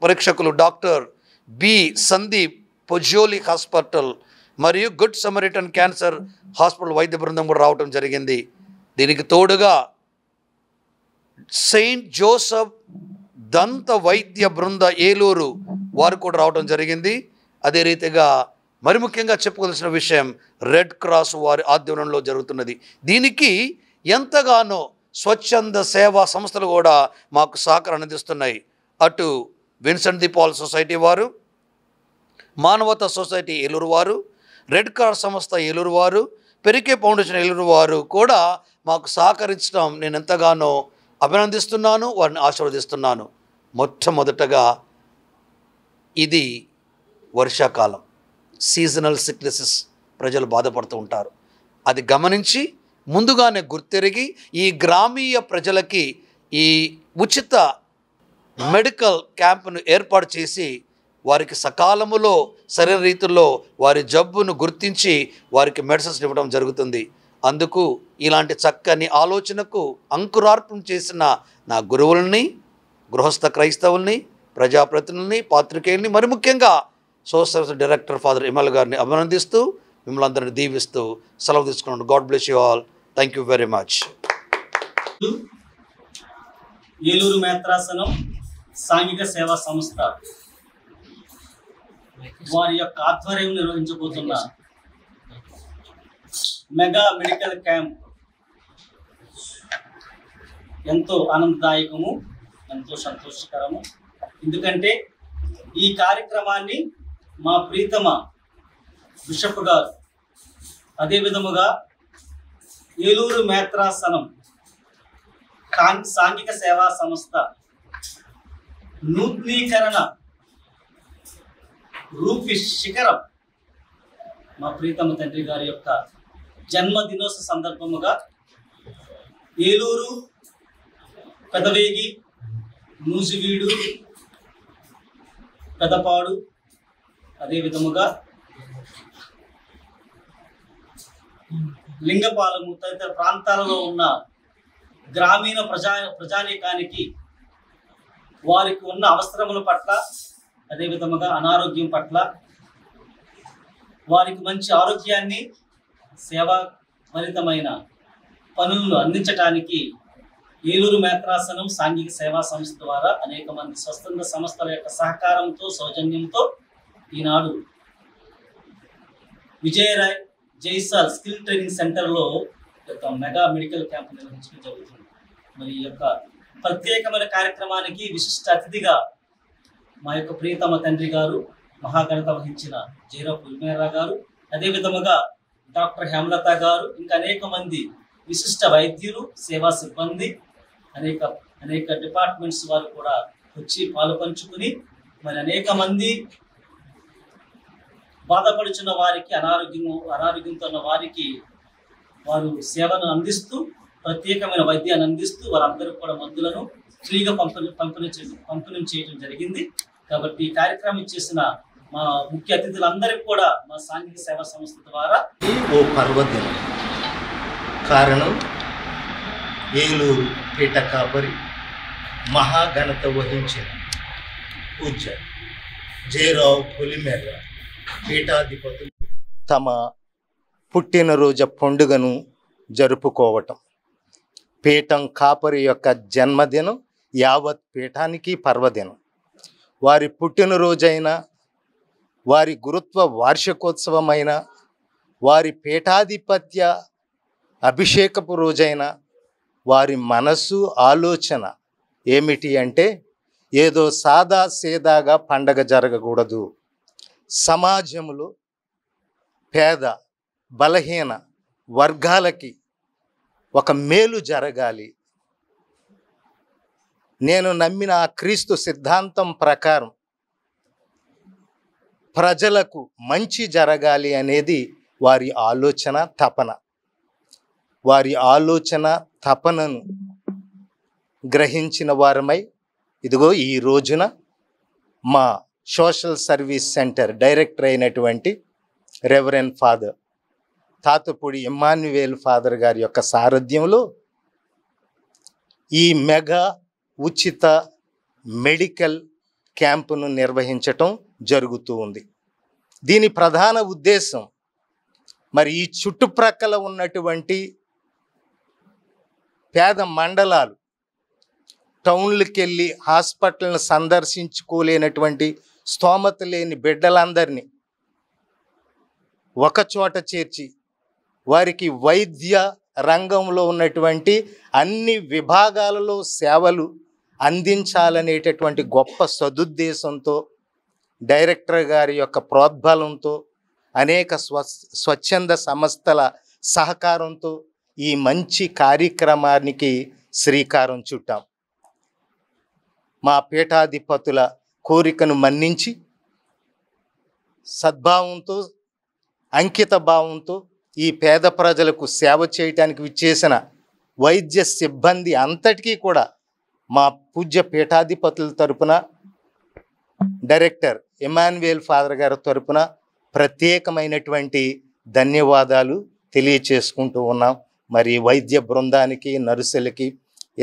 పరీక్షకులు డాక్టర్ బి సందీప్ పొజోలి హాస్పిటల్ మరియు గుడ్ సమరిటన్ క్యాన్సర్ హాస్పిటల్ వైద్య బృందం కూడా రావడం జరిగింది. దీనికి తోడుగా సెయింట్ జోసెఫ్ దంత వైద్య బృంద ఏలూరు వారు కూడా రావడం జరిగింది. అదే రీతిగా మరి ముఖ్యంగా చెప్పుకోవాల్సిన విషయం రెడ్ క్రాస్ వారి ఆధ్వర్యంలో జరుగుతున్నది. దీనికి ఎంతగానో స్వచ్ఛంద సేవా సంస్థలు కూడా మాకు సహకారం అందిస్తున్నాయి. అటు విన్సెంట్ ది పాల్ సొసైటీ వారు, మానవతా సొసైటీ ఏలూరు వారు, రెడ్ క్రాస్ సంస్థ ఏలూరు వారు, పెరికే ఫౌండేషన్ ఏలూరు వారు కూడా మాకు సహకరించడం నేను ఎంతగానో అభినందిస్తున్నాను, వారిని ఆశీర్వదిస్తున్నాను. మొట్టమొదటగా ఇది వర్షాకాలం, సీజనల్ సిక్నెసెస్ ప్రజలు బాధపడుతూ ఉంటారు. అది గమనించి ముందుగానే గుర్తెరిగి ఈ గ్రామీణ ప్రజలకి ఈ ఉచిత మెడికల్ క్యాంపును ఏర్పాటు చేసి వారికి సకాలములో సరైన రీతిలో వారి జబ్బును గుర్తించి వారికి మెడిసిన్స్ ఇవ్వడం జరుగుతుంది. అందుకు ఇలాంటి చక్కని ఆలోచనకు అంకురార్పణ చేసిన నా గురువుల్ని, గృహస్థ క్రైస్తవుల్ని, ప్రజాప్రతినిధుల్ని, పాత్రికేయుల్ని, మరి ముఖ్యంగా సోషల్ డైరెక్టర్ ఫాదర్ ఇమల్ గారిని అభినందిస్తూ మిమ్మల్ని అందరినీ దీవిస్తూ సెలవు తీసుకున్నాను. God bless you all. Thank you very much. Eluru మేత్రాసనం సాంఘిక సేవా సంస్థ వారి యొక్క ఆధ్వర్యం నిర్వహించబోతున్న మెగా మెడికల్ క్యాంప్ ఎంతో ఆనందదాయకము, ఎంతో సంతోషకరము. ఎందుకంటే ఈ కార్యక్రమాన్ని మా ప్రీతమ బిషప్ గారు, అదే విధముగా ఏలూరు మేత్రాసనం సాంఘిక సేవా సంస్థ నూతనీకరణ రూపి శిఖరం మా ప్రీతమ తండ్రి గారి యొక్క జన్మదినోత్సవ సందర్భముగా ఏలూరు, పెదవేగి, నూజివీడు, పెదపాడు, అదే విధముగా లింగపాలము తదితర ప్రాంతాలలో ఉన్న గ్రామీణ ప్రజానీకానికి వారికి ఉన్న అవసరముల పట్ల, అదే విధముగా అనారోగ్యం పట్ల వారికి మంచి ఆరోగ్యాన్ని, సేవాభరితమైన పనులను అందించడానికి ఏలూరు మేత్రాసనం సాంఘిక సేవా సంస్థ ద్వారా అనేక మంది స్వచ్ఛంద సంస్థల యొక్క సహకారంతో సౌజన్యంతో ఈనాడు విజయరాయ్ జైసాల్ స్కిల్ ట్రైనింగ్ సెంటర్లో యొక్క మెగా మెడికల్ క్యాంప్ నిర్వహించడం జరుగుతుంది. మరి ఈ యొక్క ప్రత్యేకమైన కార్యక్రమానికి విశిష్ట అతిథిగా మా యొక్క ప్రియతమ తండ్రి గారు మహాఘనత వహించిన జైరావు పులిమేర గారు, అదేవిధముగా డాక్టర్ హేమలత గారు, ఇంకా అనేక మంది విశిష్ట వైద్యులు, సేవా సిబ్బంది, అనేక డిపార్ట్మెంట్స్ వారు కూడా వచ్చి పాలు పంచుకుని మరి అనేక మంది బాధపడుచున్న వారికి అనారోగ్యంతో ఉన్న వారికి వారు సేవను అందిస్తూ ప్రత్యేకమైన వైద్యాన్ని అందిస్తూ వారందరూ కూడా మందులను ఫ్రీగా పంపిణీ చేయడం జరిగింది. కాబట్టి ఈ కార్యక్రమం చేసిన మా ముఖ్య అతిథులందరికీ కూడా మా సాంఘిక సేవా సంస్థ ద్వారా ఓ పర్వదినం కారణం ఏలూరు పీఠ కాపరి మహాఘనత వహించిన పూజ్య జయరావు పులిమేర పీఠాధిపతులు తమ పుట్టినరోజు పండుగను జరుపుకోవటం. పీఠం కాపరి యొక్క జన్మదినం యావత్ పీఠానికి పర్వదినం. వారి పుట్టినరోజైన, వారి గురుత్వ వార్షికోత్సవమైన, వారి పీఠాధిపత్య అభిషేకపు రోజైన వారి మనసు ఆలోచన ఏమిటి అంటే ఏదో సాదా సేదాగా పండగ జరగకూడదు. సమాజంలో పేద బలహీన వర్గాలకి ఒక మేలు జరగాలి. నేను నమ్మిన ఆ క్రీస్తు సిద్ధాంతం ప్రకారం ప్రజలకు మంచి జరగాలి అనేది వారి ఆలోచన తపన. వారి ఆలోచన తపనను గ్రహించిన వారమై ఇదిగో ఈ రోజున మా సోషల్ సర్వీస్ సెంటర్ డైరెక్టర్ అయినటువంటి రెవరెండ్ ఫాదర్ తాతపూడి ఇమ్మాన్యువేల్ ఫాదర్ గారి యొక్క సారథ్యంలో ఈ మెగా ఉచిత మెడికల్ క్యాంపును నిర్వహించటం జరుగుతూ ఉంది. దీని ప్రధాన ఉద్దేశం మరి ఈ చుట్టుప్రక్కల ఉన్నటువంటి పేద మండలాలు, టౌన్లకు వెళ్ళి హాస్పిటల్ని సందర్శించుకోలేనటువంటి స్తోమత లేని బిడ్డలందరినీ ఒకచోట చేర్చి వారికి వైద్య రంగంలో ఉన్నటువంటి అన్ని విభాగాలలో సేవలు అందించాలనేటటువంటి గొప్ప సదుద్దేశంతో డైరెక్టర్ గారి యొక్క ప్రోద్బలంతో అనేక స్వచ్ఛంద సంస్థల సహకారంతో ఈ మంచి కార్యక్రమానికి శ్రీకారం చుట్టాం. మా పీఠాధిపతుల కోరికను మన్నించి సద్భావంతో అంకిత భావంతో ఈ పేద ప్రజలకు సేవ చేయటానికి విచ్చేసిన వైద్య సిబ్బంది అంతటికీ కూడా మా పూజ్య పీఠాధిపతుల తరపున డైరెక్టర్ ఇమ్మాన్యువేల్ ఫాదర్ గారి తరపున ప్రత్యేకమైనటువంటి ధన్యవాదాలు తెలియచేసుకుంటూ ఉన్నాం. మరి వైద్య బృందానికి, నర్సులకి,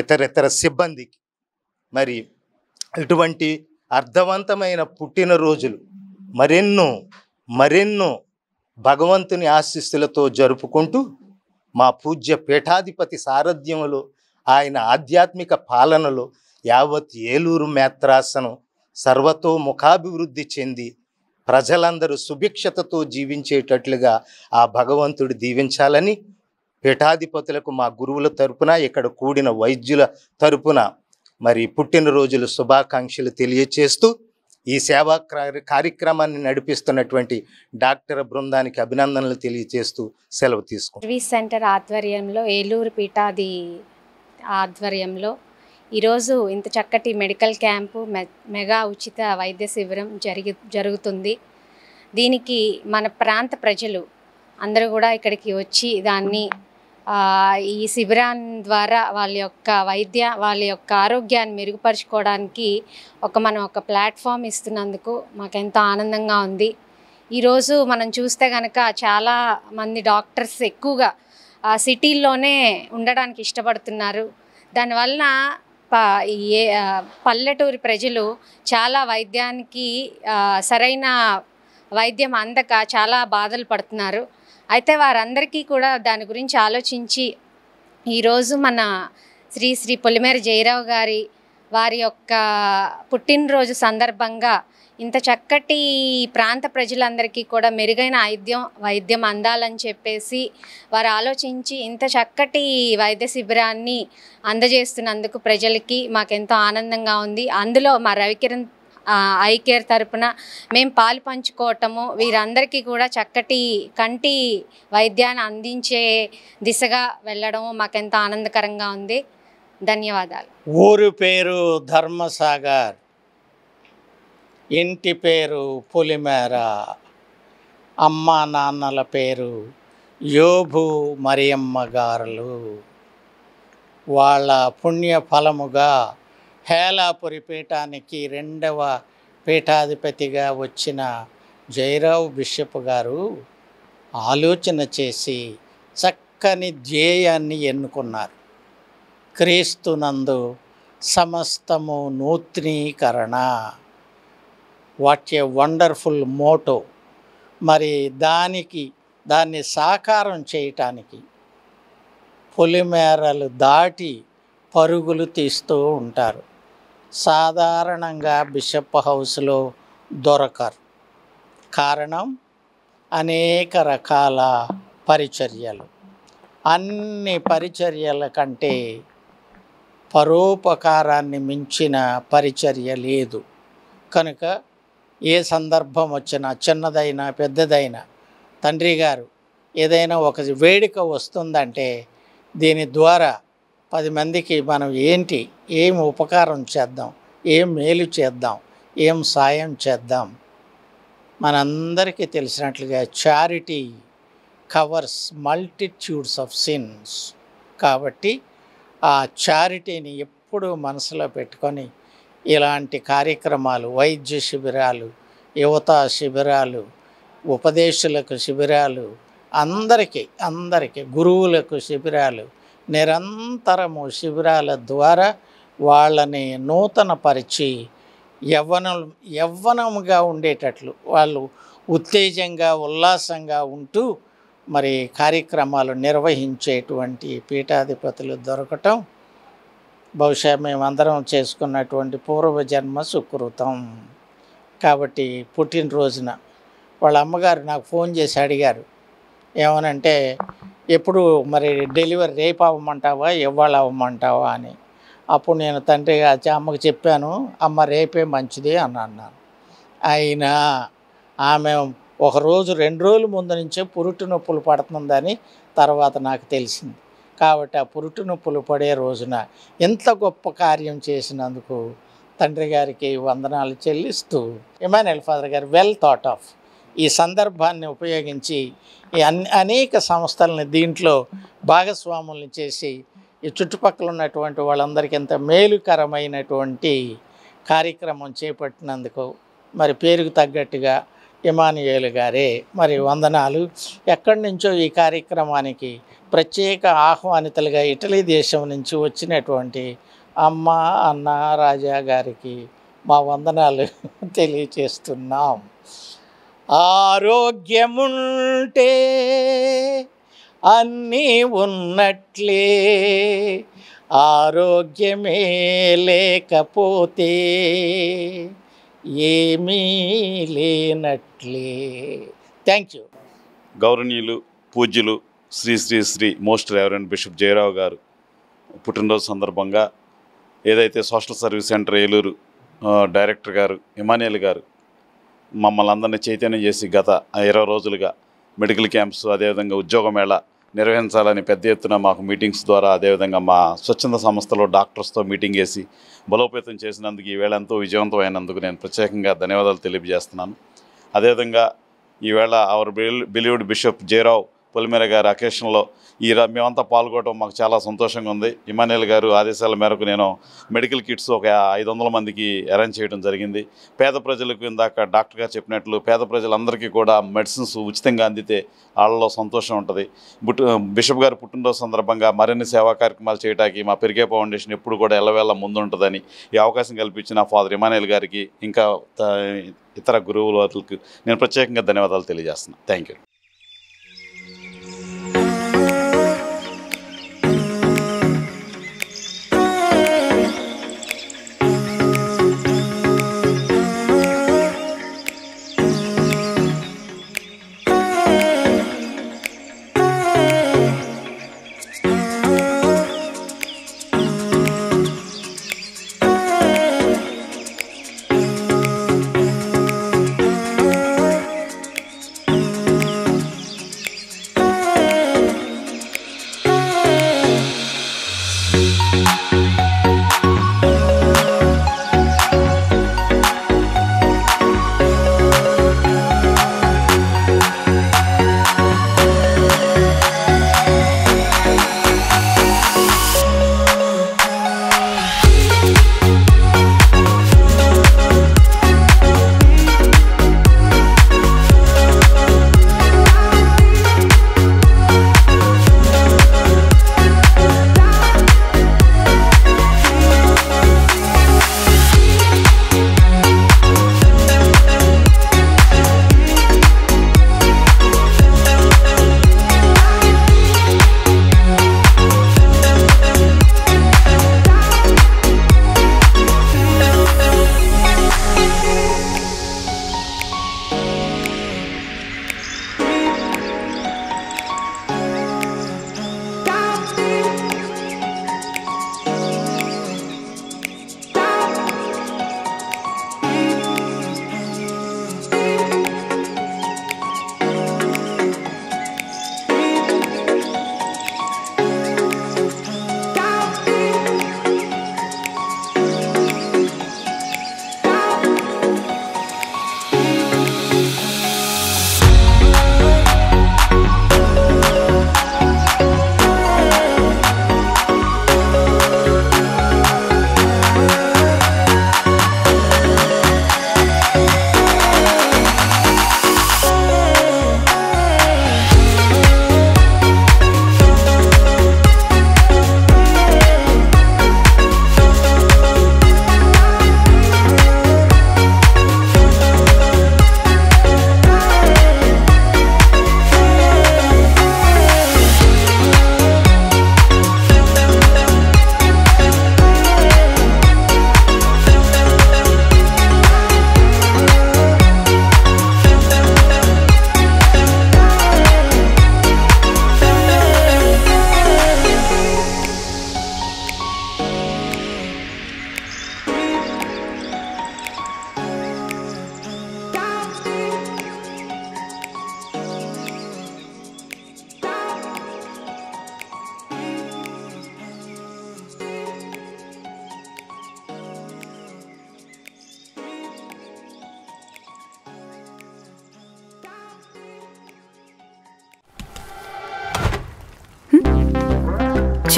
ఇతర సిబ్బందికి మరి ఇటువంటి అర్థవంతమైన పుట్టినరోజులు మరెన్నో భగవంతుని ఆశీస్సులతో జరుపుకుంటూ మా పూజ్య పీఠాధిపతి సారథ్యంలో ఆయన ఆధ్యాత్మిక పాలనలో యావత్ ఏలూరు మేత్రాసనం సర్వతోముఖాభివృద్ధి చెంది ప్రజలందరూ సుభిక్షతతో జీవించేటట్లుగా ఆ భగవంతుడు దీవించాలని పీఠాధిపతులకు మా గురువుల తరపున, ఇక్కడ కూడిన వైద్యుల తరపున మరి పుట్టినరోజుల శుభాకాంక్షలు తెలియచేస్తూ ఈ సేవా కార్యక్రమాన్ని నడిపిస్తున్నటువంటి డాక్టర్ బృందానికి అభినందనలు తెలియచేస్తూ సెలవు తీసుకుంటాం. సర్వీస్ సెంటర్ ఆధ్వర్యంలో, ఏలూరు పీఠాది ఆధ్వర్యంలో ఈరోజు ఇంత చక్కటి మెడికల్ క్యాంపు, మెగా ఉచిత వైద్య శిబిరం జరుగుతుంది. దీనికి మన ప్రాంత ప్రజలు అందరూ కూడా ఇక్కడికి వచ్చి దాన్ని ఈ శిబిరాన్ ద్వారా వాళ్ళ యొక్క ఆరోగ్యాన్ని మెరుగుపరుచుకోవడానికి మనం ఒక ప్లాట్ఫామ్ ఇస్తున్నందుకు మాకు ఎంతో ఆనందంగా ఉంది. ఈరోజు మనం చూస్తే కనుక చాలా మంది డాక్టర్స్ ఎక్కువగా సిటీల్లోనే ఉండడానికి ఇష్టపడుతున్నారు. దానివలన పల్లెటూరి ప్రజలు చాలా వైద్యానికి సరైన వైద్యం అందక చాలా బాధలు పడుతున్నారు. అయితే వారందరికీ కూడా దాని గురించి ఆలోచించి ఈరోజు మన శ్రీ శ్రీ పొలిమేర జయరావు గారి వారి యొక్క పుట్టినరోజు సందర్భంగా ఇంత చక్కటి ప్రాంత ప్రజలందరికీ కూడా మెరుగైన వైద్యం అందాలని చెప్పేసి వారు ఆలోచించి ఇంత చక్కటి వైద్య శిబిరాన్ని అందజేస్తున్నందుకు ప్రజలకి మాకెంతో ఆనందంగా ఉంది. అందులో మా రవికిరణ్ ఐ కేర్ తరపున మేము పాలు పంచుకోవటము, వీరందరికీ కూడా చక్కటి కంటి వైద్యాన్ని అందించే దిశగా వెళ్ళడము మాకెంతో ఆనందకరంగా ఉంది. ధన్యవాదాలు. ఊరు పేరు ధర్మసాగర్, ఇంటి పేరు పొలిమేర, అమ్మ నాన్నల పేరు యోబు మరియమ్మ గారులు. వాళ్ళ పుణ్య ఫలముగా హేలాపురి పీఠానికి 2వ పీఠాధిపతిగా వచ్చిన జయరావు బిషప్ గారు ఆలోచన చేసి చక్కని ధ్యేయాన్ని ఎన్నుకున్నారు. క్రీస్తునందు సమస్తము నూతనీకరణ. What a wonderful motto. మరి దాన్ని సాకారం చేయటానికి పొలిమేరలు దాటి పరుగులు తీస్తూ ఉంటారు. సాధారణంగా బిషప్ హౌస్లో దొరకరు. కారణం అనేక రకాల పరిచర్యలు. అన్ని పరిచర్యల కంటే పరోపకారాన్ని మించిన పరిచర్య లేదు. కనుక ఏ సందర్భం వచ్చినా చిన్నదైనా పెద్దదైనా తండ్రి గారు ఏదైనా ఒక వేడుక వస్తుందంటే దీని ద్వారా 10 మందికి మనం ఏం ఉపకారం చేద్దాం, ఏం మేలు చేద్దాం, ఏం సాయం చేద్దాం. మనందరికీ తెలిసినట్లుగా charity covers multitudes of since. కాబట్టి ఆ చారిటీని ఎప్పుడూ మనసులో పెట్టుకొని ఇలాంటి కార్యక్రమాలు, వైద్య శిబిరాలు, యువత శిబిరాలు, ఉపదేశులకు శిబిరాలు, అందరికీ గురువులకు శిబిరాలు, నిరంతరము శిబిరాల ద్వారా వాళ్ళని నూతనపరిచి యవ్వనముగా ఉండేటట్లు వాళ్ళు ఉత్తేజంగా ఉల్లాసంగా ఉంటూ మరి కార్యక్రమాలు నిర్వహించేటువంటి పీఠాధిపతులు దొరకటం బహుశా మేమందరం చేసుకున్నటువంటి పూర్వజన్మ సుకృతం. కాబట్టి పుట్టినరోజున వాళ్ళ అమ్మగారు నాకు ఫోన్ చేసి అడిగారు, ఏమనంటే ఎప్పుడు మరి డెలివరీ రేపు అవ్వమంటావా ఇవాళ అవ్వమంటావా అని. అప్పుడు నేను తండ్రి అమ్మకు చెప్పాను, అమ్మ రేపే మంచిది అని అన్నాను. అయినా ఆమె 1 రోజు 2 రోజుల ముందు నుంచే పురుటి నొప్పులు పడుతుందని తర్వాత నాకు తెలిసింది. కాబట్టి ఆ పురుటి నొప్పులు పడే రోజున ఎంత గొప్ప కార్యం చేసినందుకు తండ్రి గారికి వందనాలు చెల్లిస్తూ ఇమాన్యుయల్ ఫాదర్ గారు వెల్ థాట్ ఆఫ్ ఈ సందర్భాన్ని ఉపయోగించి అనేక సంస్థలని దీంట్లో భాగస్వాములను చేసి ఈ చుట్టుపక్కల ఉన్నటువంటి వాళ్ళందరికీ ఎంత మేలుకరమైనటువంటి కార్యక్రమం చేపట్టినందుకు మరి పేరుకు తగ్గట్టుగా ఇమాన్యుయేల్ గారే మరి వందనాలు. ఎక్కడి నుంచో ఈ కార్యక్రమానికి ప్రత్యేక ఆహ్వానితులుగా ఇటలీ దేశం నుంచి వచ్చినటువంటి అమ్మ అన్న రాజా గారికి మా వందనాలు తెలియచేస్తున్నాం. ఆరోగ్యముంటే అన్నీ ఉన్నట్లే, ఆరోగ్యమే లేకపోతే ఏమీ లేనట్లే. Thank you. గౌరవనీయులు పూజ్యులు Shri Shri Shri most reverend bishop Jayarao గారు పుట్టినరోజు సందర్భంగా ఏదైతే social service centre Eluru director గారు ఇమాన్యుయేల్ గారు మమ్మల్ని అందరినీ చైతన్యం చేసి గత 20 రోజులుగా మెడికల్ క్యాంప్స్ అదేవిధంగా ఉద్యోగ మేళ నిర్వహించాలని పెద్ద ఎత్తున మాకు మీటింగ్స్ ద్వారా అదేవిధంగా మా స్వచ్ఛంద సంస్థలో డాక్టర్స్తో మీటింగ్ చేసి బలోపేతం చేసినందుకు ఈవేళ ఎంతో విజయవంతమైనందుకు నేను ప్రత్యేకంగా ధన్యవాదాలు తెలియజేస్తున్నాను. అదేవిధంగా ఈవేళ అవర్ బిలీవ్డ్ బిషప్ జయరావు పొలిమేర గారి అకేషన్లో మేమంతా పాల్గొనడం మాకు చాలా సంతోషంగా ఉంది. ఇమాన్యుయేల్ గారు ఆదేశాల మేరకు నేను మెడికల్ కిట్స్ ఒక 500 మందికి అరేంజ్ చేయడం జరిగింది. పేద ప్రజలకు ఇందాక డాక్టర్ గారు చెప్పినట్లు పేద ప్రజలందరికీ కూడా మెడిసిన్స్ ఉచితంగా అందితే వాళ్ళలో సంతోషం ఉంటుంది. బిషప్ గారు పుట్టినరోజు సందర్భంగా మరిన్ని సేవా కార్యక్రమాలు చేయడానికి మా పెరిగే ఫౌండేషన్ ఎప్పుడు కూడా ఎల్లవేళ ముందుంటుందని ఈ అవకాశం కల్పించిన ఫాదర్ ఇమాన్యుయేల్ గారికి ఇంకా ఇతర గురువులకు నేను ప్రత్యేకంగా ధన్యవాదాలు తెలియజేస్తున్నాను. Thank you.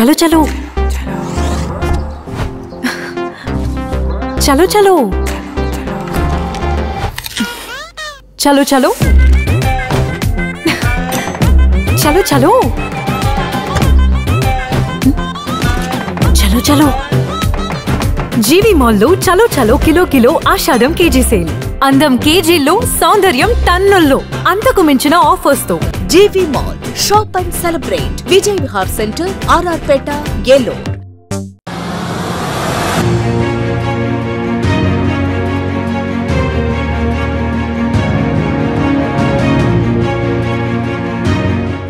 చలో చలో చలో చలో చలో చలో చలో చలో చలో చలో జీవి మాల్లో చలో చలో kilo kilo Ashadam KG sale. అందం కేజీల్లో, సౌందర్యం టన్నుల్లో, అంతకు మించిన ఆఫర్స్ తో. GV mall, shop and celebrate. Vijay Vihar centre, RR Peta, Eluru.